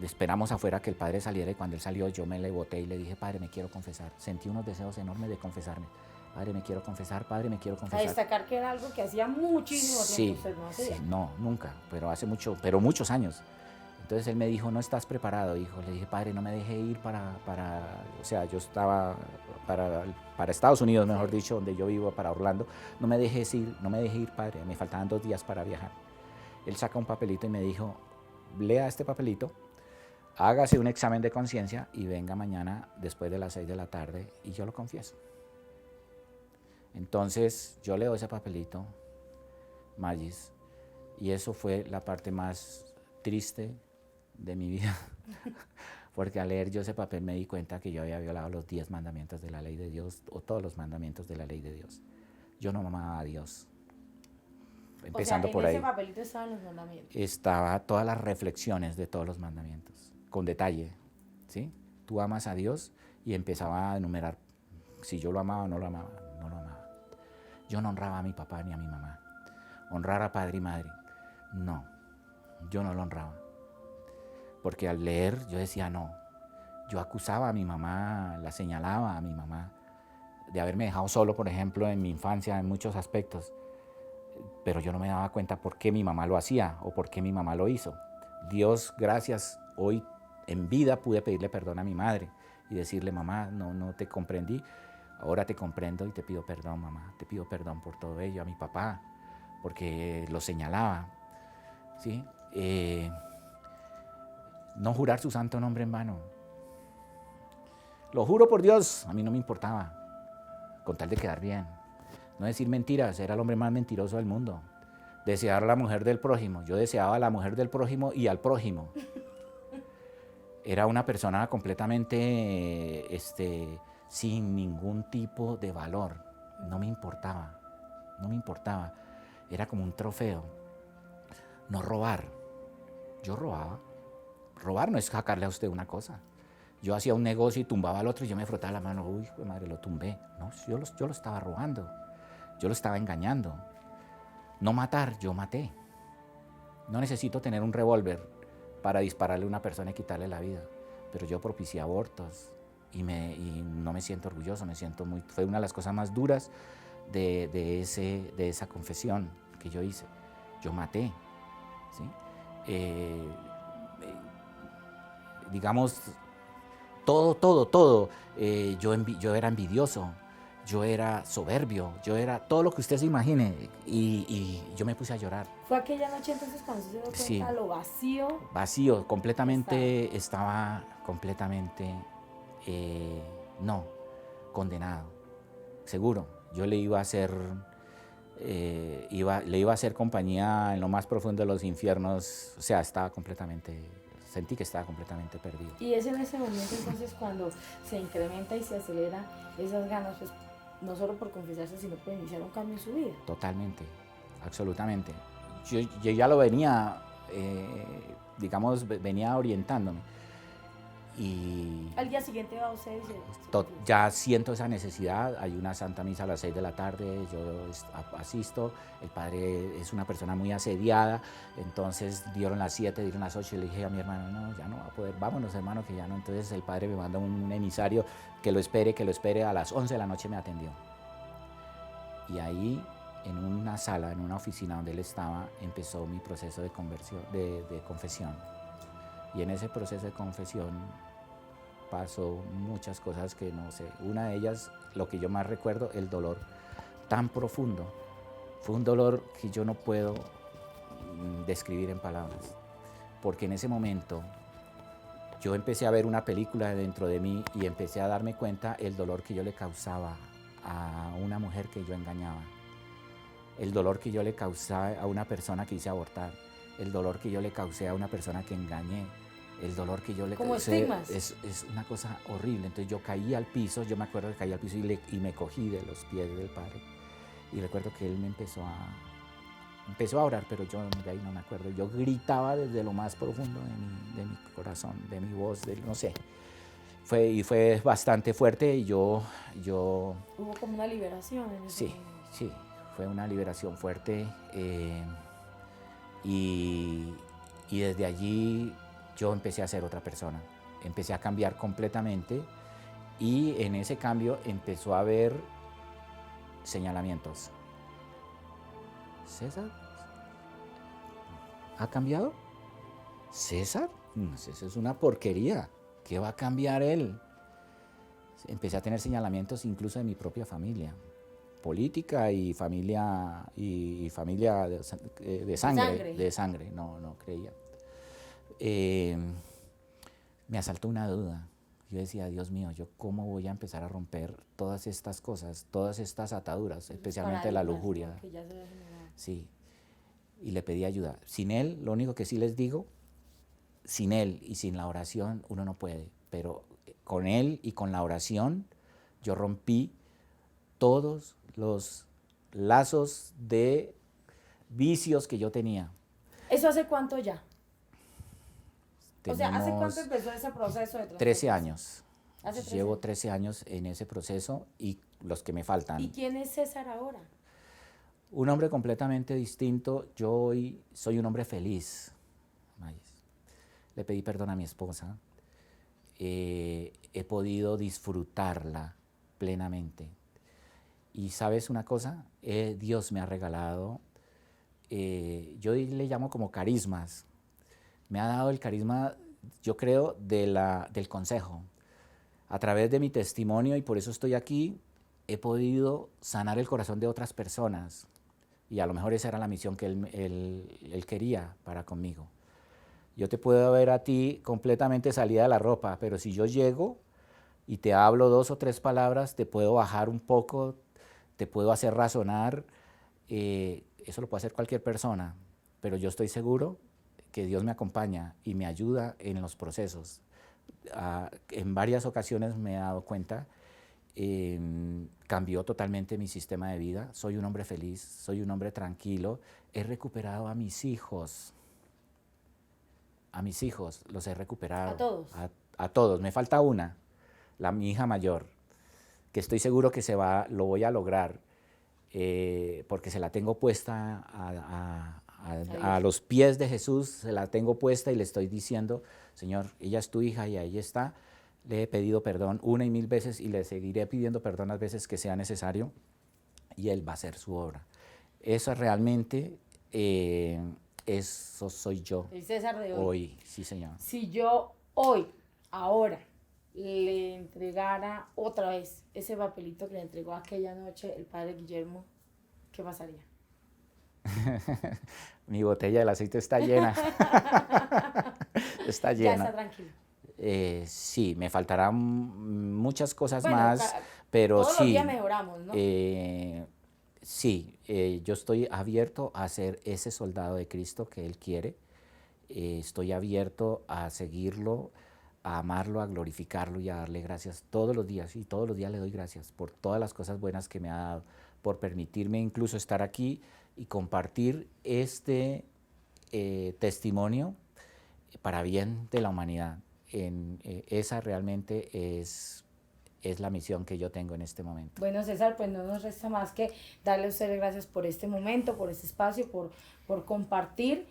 esperamos afuera que el padre saliera, y cuando él salió yo me le boté y le dije, padre, me quiero confesar. Sentí unos deseos enormes de confesarme. Padre, me quiero confesar, padre, me quiero confesar. A destacar que era algo que hacía muchísimo tiempo usted no hacía. Sí, no, nunca, pero muchos años. Entonces él me dijo, no estás preparado, hijo. Le dije, padre, no me deje ir o sea, yo estaba para Estados Unidos, mejor dicho, donde yo vivo, para Orlando. No me deje ir, padre, me faltaban 2 días para viajar. Él saca un papelito y me dijo, lea este papelito, hágase un examen de conciencia y venga mañana después de las 6 de la tarde y yo lo confieso. Entonces yo leo ese papelito, Magis, y eso fue la parte más triste de mi vida, porque al leer yo ese papel me di cuenta que yo había violado los 10 mandamientos de la ley de Dios, o todos los mandamientos de la ley de Dios. Yo no amaba a Dios. Empezando por ahí. En ese papelito estaban los mandamientos. Estaba todas las reflexiones de todos los mandamientos, con detalle, ¿sí? Tú amas a Dios, y empezaba a enumerar si yo lo amaba o no lo amaba. No lo amaba. Yo no honraba a mi papá ni a mi mamá. Honrar a padre y madre, no, yo no lo honraba. Porque al leer yo decía no. Yo acusaba a mi mamá, la señalaba a mi mamá de haberme dejado solo, por ejemplo, en mi infancia, en muchos aspectos. Pero yo no me daba cuenta por qué mi mamá lo hacía o por qué mi mamá lo hizo. Dios, gracias, hoy en vida pude pedirle perdón a mi madre y decirle, mamá, no te comprendí, ahora te comprendo y te pido perdón, mamá, te pido perdón por todo ello. A mi papá, porque lo señalaba, ¿sí? No jurar su santo nombre en vano. Lo juro por Dios, a mí no me importaba, con tal de quedar bien. No decir mentiras, era el hombre más mentiroso del mundo. Desear a la mujer del prójimo, yo deseaba a la mujer del prójimo y al prójimo. Era una persona completamente sin ningún tipo de valor, no me importaba. Era como un trofeo. No robar, yo robaba. Robar no es sacarle a usted una cosa. Yo hacía un negocio y tumbaba al otro y yo me frotaba la mano, uy, madre, lo tumbé. No, yo lo estaba robando, yo lo estaba engañando. No matar, yo maté. No necesito tener un revólver para dispararle a una persona y quitarle la vida, pero yo propicié abortos y no me siento orgulloso, fue una de las cosas más duras de esa confesión que yo hice. Yo maté, ¿sí? Digamos, todo. Yo era envidioso, yo era soberbio, yo era todo lo que usted se imagine, y yo me puse a llorar. ¿Fue aquella noche entonces cuando se dio cuenta Sí, lo vacío? Vacío, completamente, estaba completamente, condenado, seguro. Yo le iba a hacer, le iba a hacer compañía en lo más profundo de los infiernos, o sea, sentí que estaba completamente perdido. Y es en ese momento entonces cuando se incrementa y se acelera esas ganas, pues, no solo por confesarse, sino por iniciar un cambio en su vida. Totalmente, absolutamente. Yo ya lo venía, venía orientándome. Y al día siguiente va usted y dice, ya siento esa necesidad. Hay una Santa Misa a las 6 de la tarde, yo asisto. El padre es una persona muy asediada, entonces dieron las 7, dieron las 8 y le dije a mi hermano, no, ya no va a poder, vámonos hermano, que ya no. Entonces el padre me manda un emisario que lo espere, a las 11 de la noche me atendió. Y ahí en una sala, en una oficina donde él estaba, empezó mi proceso de conversión, de confesión. Y en ese proceso de confesión pasó muchas cosas que no sé. Una de ellas, lo que yo más recuerdo, el dolor tan profundo. Fue un dolor que yo no puedo describir en palabras, porque en ese momento yo empecé a ver una película dentro de mí y empecé a darme cuenta el dolor que yo le causaba a una mujer que yo engañaba, el dolor que yo le causaba a una persona que hice abortar, el dolor que yo le causé a una persona que engañé, el dolor que yo le Como causé. estigmas. Es una cosa horrible. Entonces yo caí al piso, yo me acuerdo que caí al piso y me cogí de los pies del Padre. Y recuerdo que él me empezó a orar, pero yo de ahí no me acuerdo. Yo gritaba desde lo más profundo de mi corazón, de mi voz, no sé. Fue bastante fuerte y yo... Hubo como una liberación en ese momento. Sí, fue una liberación fuerte. Y desde allí yo empecé a ser otra persona. Empecé a cambiar completamente y en ese cambio empezó a haber señalamientos. ¿César? ¿Ha cambiado? ¿César? Eso es una porquería. ¿Qué va a cambiar él? Empecé a tener señalamientos incluso de mi propia familia, política y familia de sangre, no creía. Me asaltó una duda. Yo decía, Dios mío, ¿yo cómo voy a empezar a romper todas estas cosas, todas estas ataduras, especialmente la lujuria? Que ya se había generado. Sí, y le pedí ayuda. Sin él, lo único que sí les digo, sin él y sin la oración uno no puede, pero con él y con la oración yo rompí todos los lazos de vicios que yo tenía. ¿Eso hace cuánto ya? Tenemos, o sea, ¿hace cuánto empezó ese proceso de transformación? 13 años. ¿Hace 13 Llevo años? 13 años en ese proceso y los que me faltan. ¿Y quién es César ahora? Un hombre completamente distinto. Yo hoy soy un hombre feliz. Le pedí perdón a mi esposa. He podido disfrutarla plenamente. Y ¿sabes una cosa? Dios me ha regalado, yo le llamo como carismas. Me ha dado el carisma, yo creo, del consejo. A través de mi testimonio, y por eso estoy aquí, he podido sanar el corazón de otras personas. Y a lo mejor esa era la misión que él quería para conmigo. Yo te puedo ver a ti completamente salida de la ropa, pero si yo llego y te hablo 2 o 3 palabras, te puedo bajar un poco, te puedo hacer razonar. Eso lo puede hacer cualquier persona, pero yo estoy seguro que Dios me acompaña y me ayuda en los procesos. En varias ocasiones me he dado cuenta, cambió totalmente mi sistema de vida. Soy un hombre feliz, soy un hombre tranquilo. He recuperado a mis hijos. A mis hijos los he recuperado. ¿A todos? A todos. Me falta una, mi hija mayor, que estoy seguro que lo voy a lograr, porque se la tengo puesta a los pies de Jesús, se la tengo puesta y le estoy diciendo, Señor, ella es tu hija y ahí está. Le he pedido perdón 1 y 1000 veces y le seguiré pidiendo perdón las veces que sea necesario y Él va a hacer su obra. Eso realmente, eso soy yo. El César de Hoy, sí, Señor. Si yo hoy, ahora, le entregara otra vez ese papelito que le entregó aquella noche el padre Guillermo, ¿qué pasaría? Mi botella del aceite está llena. Está llena. Ya está tranquilo. Sí, me faltarán muchas cosas Bueno, más, pero todos sí. los días mejoramos, ¿no? Sí, yo estoy abierto a ser ese soldado de Cristo que Él quiere. Estoy abierto a seguirlo, a amarlo, a glorificarlo y a darle gracias todos los días. Y todos los días le doy gracias por todas las cosas buenas que me ha dado, por permitirme incluso estar aquí y compartir este testimonio para bien de la humanidad. Esa realmente es la misión que yo tengo en este momento. Bueno, César, pues no nos resta más que darle a ustedes gracias por este momento, por este espacio, por compartir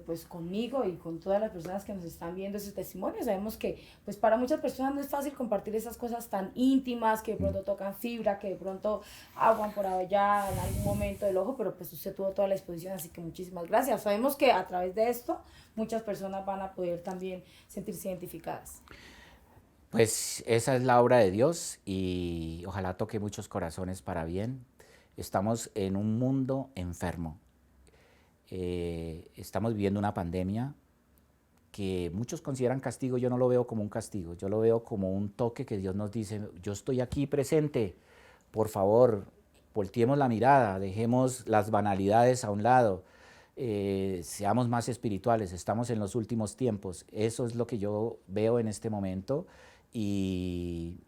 pues conmigo y con todas las personas que nos están viendo ese testimonio. Sabemos que pues para muchas personas no es fácil compartir esas cosas tan íntimas, que de pronto tocan fibra, que de pronto aguan por allá en algún momento del ojo, pero pues usted tuvo toda la exposición, así que muchísimas gracias. Sabemos que a través de esto muchas personas van a poder también sentirse identificadas. Pues esa es la obra de Dios y ojalá toque muchos corazones para bien. Estamos en un mundo enfermo. Estamos viviendo una pandemia que muchos consideran castigo. Yo no lo veo como un castigo, yo lo veo como un toque que Dios nos dice: yo estoy aquí presente, por favor, volteemos la mirada, dejemos las banalidades a un lado, seamos más espirituales, estamos en los últimos tiempos. Eso es lo que yo veo en este momento y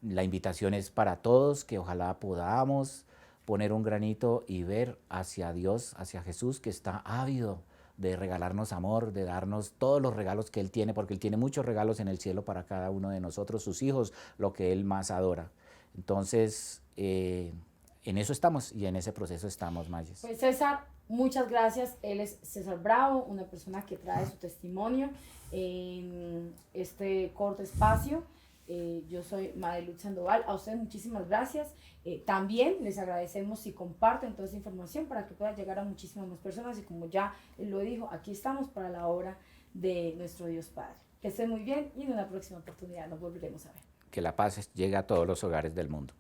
la invitación es para todos, que ojalá podamos poner un granito y ver hacia Dios, hacia Jesús, que está ávido de regalarnos amor, de darnos todos los regalos que Él tiene, porque Él tiene muchos regalos en el cielo para cada uno de nosotros, sus hijos, lo que Él más adora. Entonces, en eso estamos y en ese proceso estamos, Mayes. Pues César, muchas gracias. Él es César Bravo, una persona que trae su testimonio en este corto espacio. Yo soy Madelut Sandoval. A ustedes muchísimas gracias. También les agradecemos si comparten toda esa información para que pueda llegar a muchísimas más personas. Y como ya él lo dijo, aquí estamos para la obra de nuestro Dios Padre. Que estén muy bien y en una próxima oportunidad nos volveremos a ver. Que la paz llegue a todos los hogares del mundo.